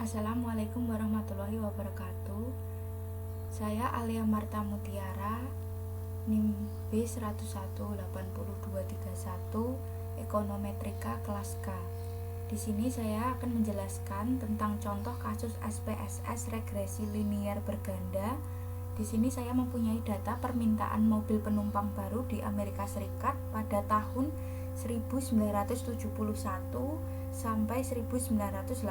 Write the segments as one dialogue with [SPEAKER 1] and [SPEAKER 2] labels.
[SPEAKER 1] Assalamualaikum warahmatullahi wabarakatuh. Saya Alia Marta Mutiara, NIM B1018231, Ekonometrika kelas K. Di sini saya akan menjelaskan tentang contoh kasus SPSS regresi linier berganda. Di sini saya mempunyai data permintaan mobil penumpang baru di Amerika Serikat pada tahun 1971 sampai 1986.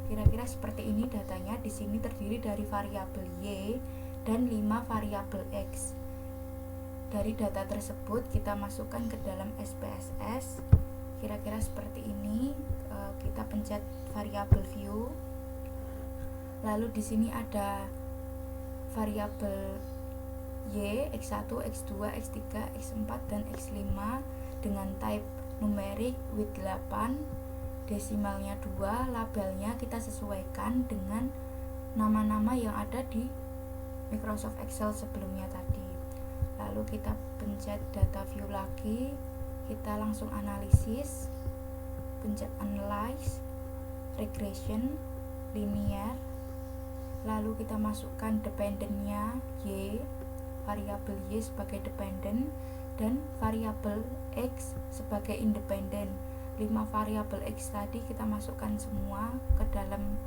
[SPEAKER 1] Kira-kira seperti ini datanya. Di sini terdiri dari variabel Y dan 5 variabel X. Dari data tersebut kita masukkan ke dalam SPSS. Kira-kira seperti ini. Kita pencet variabel view. Lalu di sini ada variabel Y, X1, X2, X3, X4 dan X5 dengan type numerik with 8, desimalnya 2, labelnya kita sesuaikan dengan nama-nama yang ada di Microsoft Excel sebelumnya tadi. Lalu kita pencet data view lagi, kita langsung analisis, pencet analyze, regression, linear, lalu kita masukkan dependennya Y, variabel Y sebagai dependent dan variabel X sebagai independen. 5 variabel X tadi kita masukkan semua ke dalam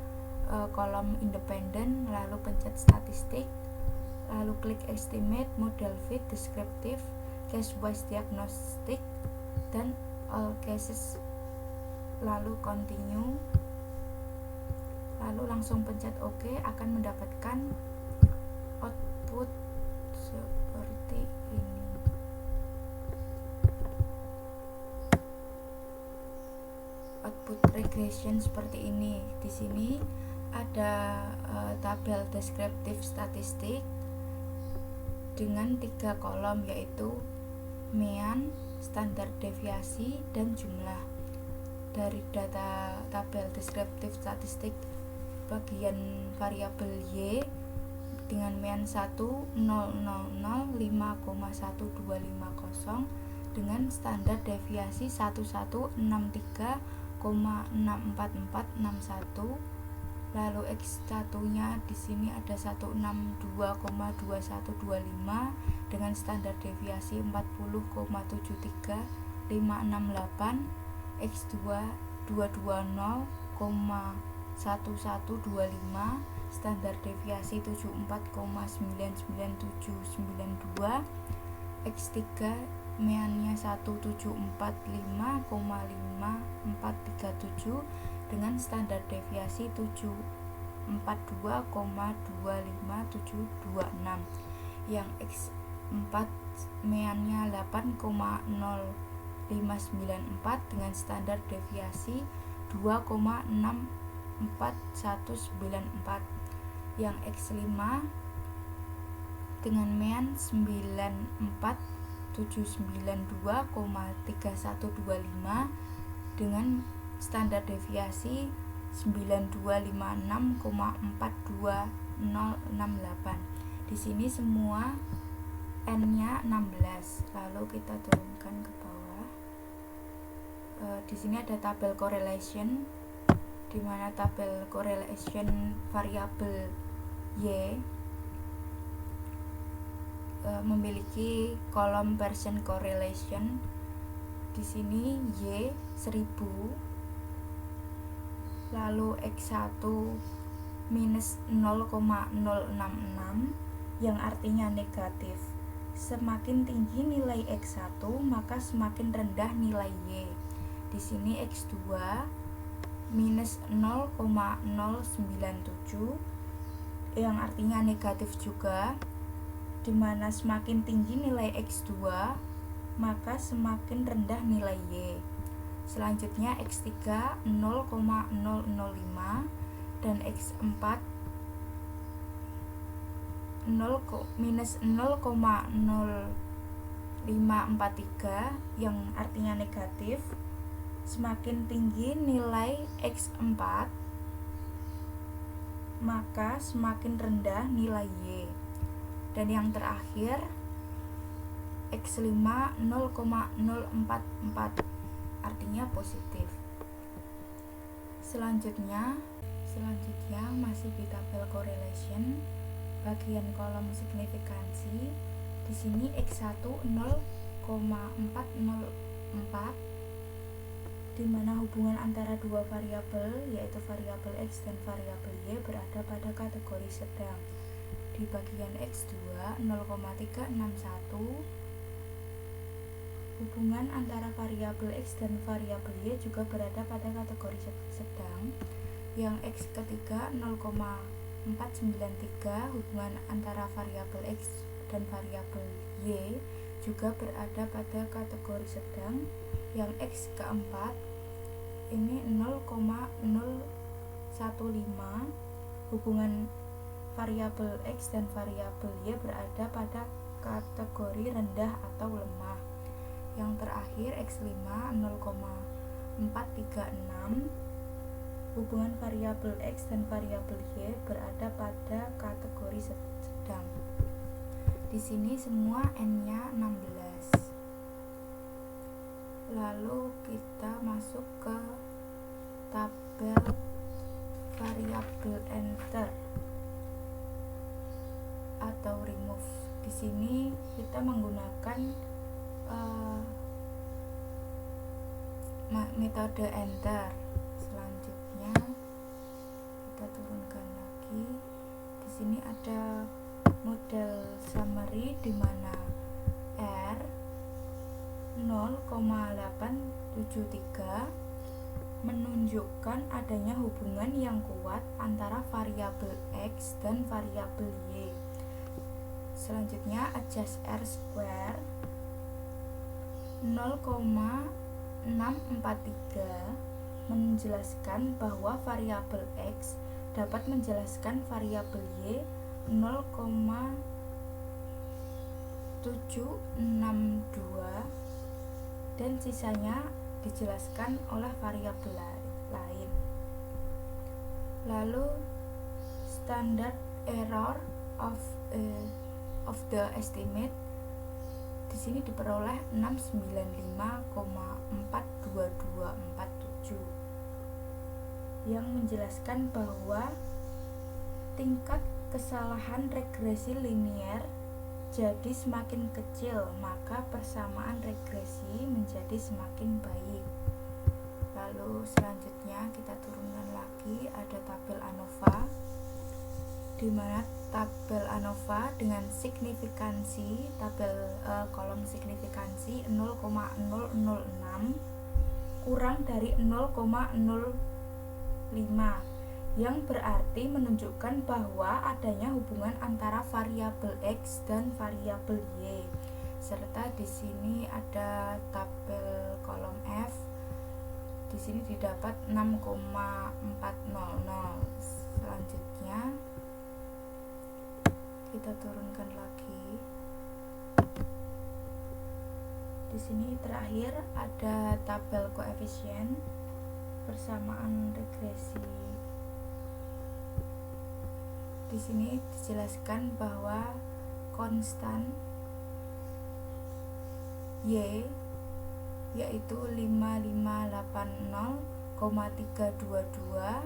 [SPEAKER 1] kolom independen, lalu pencet statistik, lalu klik estimate, model fit, descriptive, case wise diagnostic, dan all cases, lalu continue, lalu langsung pencet OK. Akan mendapatkan output seperti ini. Output regression seperti ini. Di sini ada tabel descriptive statistik dengan 3 kolom, yaitu mean, standar deviasi, dan jumlah. Dari data tabel descriptive statistik bagian variabel Y dengan mean 1,000,5,1250 dengan standar deviasi 1163,64461. lalu X1 nya di sini ada 162,2125 dengan standar deviasi 40,73568. X2 220,1125 standar deviasi 74,99792. X3 meannya 174,5437 dengan standar deviasi 742,25726. Yang X4 meannya 8,0594 dengan standar deviasi 2,64194. Yang X5 dengan mean 94,792,3125 dengan standar deviasi 9256,42068. Di sini semua N-nya 16. Lalu kita turunkan ke bawah. Di sini ada tabel correlation, di mana tabel correlation variabel Y memiliki kolom Pearson correlation. Di sini Y 1000, lalu X1 minus 0,066 yang artinya negatif. Semakin tinggi nilai X1 maka semakin rendah nilai Y. Di sini X2 minus 0,097 yang artinya negatif juga, dimana semakin tinggi nilai X2 maka semakin rendah nilai Y. Selanjutnya X3 0,005 dan X4 minus 0,0543 yang artinya negatif. Semakin tinggi nilai X4 maka semakin rendah nilai Y. Dan yang terakhir X5 0,044 artinya positif. Selanjutnya Selanjutnya masih di tabel correlation, bagian kolom signifikansi. Di sini X1 0,404, di mana hubungan antara dua variabel yaitu variabel X dan variabel Y berada pada kategori sedang. Di bagian X2 0,361, hubungan antara variabel X dan variabel Y juga berada pada kategori sedang. Yang X ketiga 0,493, hubungan antara variabel X dan variabel Y juga berada pada kategori sedang. Yang X keempat ini 0,015, hubungan variabel X dan variabel Y berada pada kategori rendah atau lemah. Yang terakhir X5 0,436, hubungan variabel X dan variabel Y berada pada kategori sedang. Di sini semua N-nya 16. Lalu kita masuk ke tabel variabel enter atau remove. Di sini kita menggunakan metode enter. Selanjutnya kita turunkan lagi. Di sini ada model summary di mana R 0,873 menunjukkan adanya hubungan yang kuat antara variabel X dan variabel Y. Selanjutnya adjust R square 0,643 menjelaskan bahwa variabel X dapat menjelaskan variabel Y 0,762 dan sisanya dijelaskan oleh variabel lain. Lalu standard error of the estimate di sini diperoleh 695,42247 yang menjelaskan bahwa tingkat kesalahan regresi linier jadi semakin kecil, maka persamaan regresi menjadi semakin baik. Lalu selanjutnya kita turunkan lagi, ada tabel ANOVA, di mana tabel ANOVA dengan signifikansi kolom signifikansi 0,006 kurang dari 0,05, yang berarti menunjukkan bahwa adanya hubungan antara variabel X dan variabel Y. Serta di sini ada tabel kolom F. Di sini didapat 6,400. Selanjutnya kita turunkan lagi. Di sini terakhir ada tabel koefisien persamaan regresi. Di sini dijelaskan bahwa konstan Y yaitu 5580,322,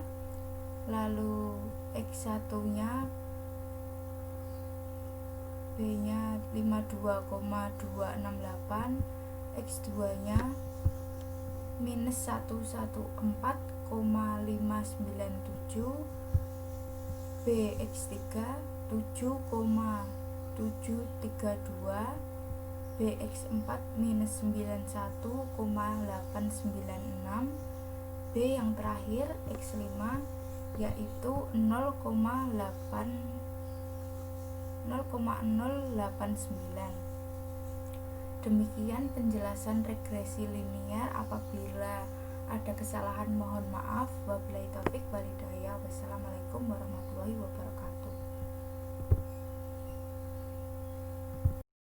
[SPEAKER 1] lalu X1 nya B nya 52,268, X2 nya minus 114,597, BX3 7,732, BX4 minus 91,896, B yang terakhir X5 yaitu 0,089. Demikian penjelasan regresi linier. Apabila ada kesalahan mohon maaf. Wabillahi taufik walhidayah. Wassalamualaikum warahmatullahi wabarakatuh.